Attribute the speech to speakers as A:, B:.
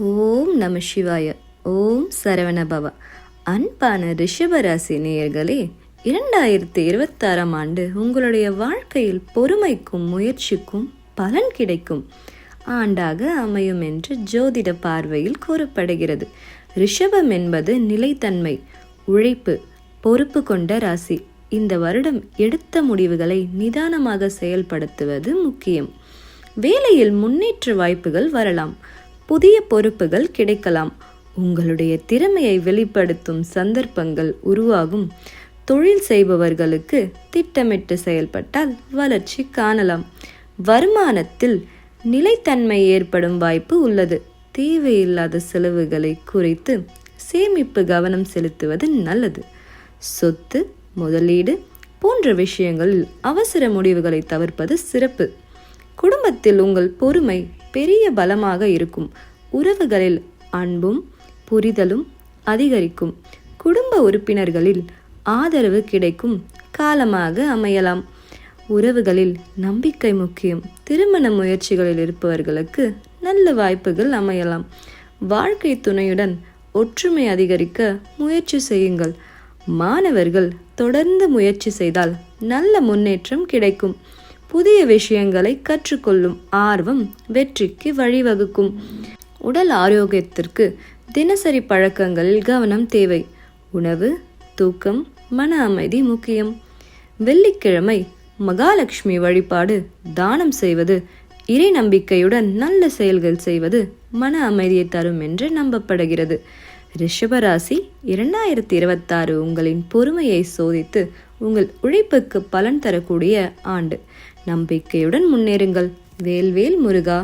A: ஓம் நம சிவாய. ஓம் சரவணபவ. அன்பான ரிஷபராசி நேயர்களே, 2026ஆம் ஆண்டு உங்களுடைய வாழ்க்கையில் பொறுமைக்கும் முயற்சிக்கும் பலன் கிடைக்கும் ஆண்டாக அமையும் என்று ஜோதிட பார்வையில் கூறப்படுகிறது. ரிஷபம் என்பது நிலைத்தன்மை, உழைப்பு, பொறுப்பு கொண்ட ராசி. இந்த வருடம் எடுத்த முடிவுகளை நிதானமாக செயல்படுத்துவது முக்கியம். வேலையில் முன்னேற்ற வாய்ப்புகள் வரலாம். புதிய பொறுப்புகள் கிடைக்கலாம். உங்களுடைய திறமையை வெளிப்படுத்தும் சந்தர்ப்பங்கள் உருவாகும். தொழில் செய்பவர்களுக்கு திட்டமிட்டு செயல்பட்டால் வளர்ச்சி காணலாம். வருமானத்தில் நிலைத்தன்மை ஏற்படும் வாய்ப்பு உள்ளது. தேவையில்லாத செலவுகளை குறைத்து சேமிப்பு கவனம் செலுத்துவது நல்லது. சொத்து, முதலீடு போன்ற விஷயங்களில் அவசர முடிவுகளை தவிர்ப்பது சிறப்பு. குடும்பத்தில் உங்கள் பொறுமை பெரிய பலமாக இருக்கும். உறவுகளில் அன்பும் புரிதலும் அதிகரிக்கும். குடும்ப உறுப்பினர்களில் ஆதரவு கிடைக்கும் காலமாக அமையலாம். உறவுகளில் நம்பிக்கை முக்கியம். திருமண முயற்சிகளில் இருப்பவர்களுக்கு நல்ல வாய்ப்புகள் அமையலாம். வாழ்க்கை துணையுடன் ஒற்றுமை அதிகரிக்க முயற்சி செய்யுங்கள். மாணவர்கள் தொடர்ந்து முயற்சி செய்தால் நல்ல முன்னேற்றம் கிடைக்கும். புதிய விஷயங்களை கற்றுக்கொள்ளும் ஆர்வம் வெற்றிக்கு வழிவகுக்கும். உடல் ஆரோக்கியத்திற்கு தினசரி பழக்கங்களில் கவனம் தேவை. உணவு, தூக்கம், மன அமைதி முக்கியம். வெள்ளிக்கிழமை மகாலட்சுமி வழிபாடு, தானம் செய்வது, இறை நம்பிக்கையுடன் நல்ல செயல்கள் செய்வது மன அமைதியை தரும் என்று நம்பப்படுகிறது. ரிஷபராசி 2026 உங்களின் பொறுமையை சோதித்து உங்கள் உழைப்புக்கு பலன் தரக்கூடிய ஆண்டு. நம்பிக்கையுடன் முன்னேறுங்கள். வேல்வேல் முருகா.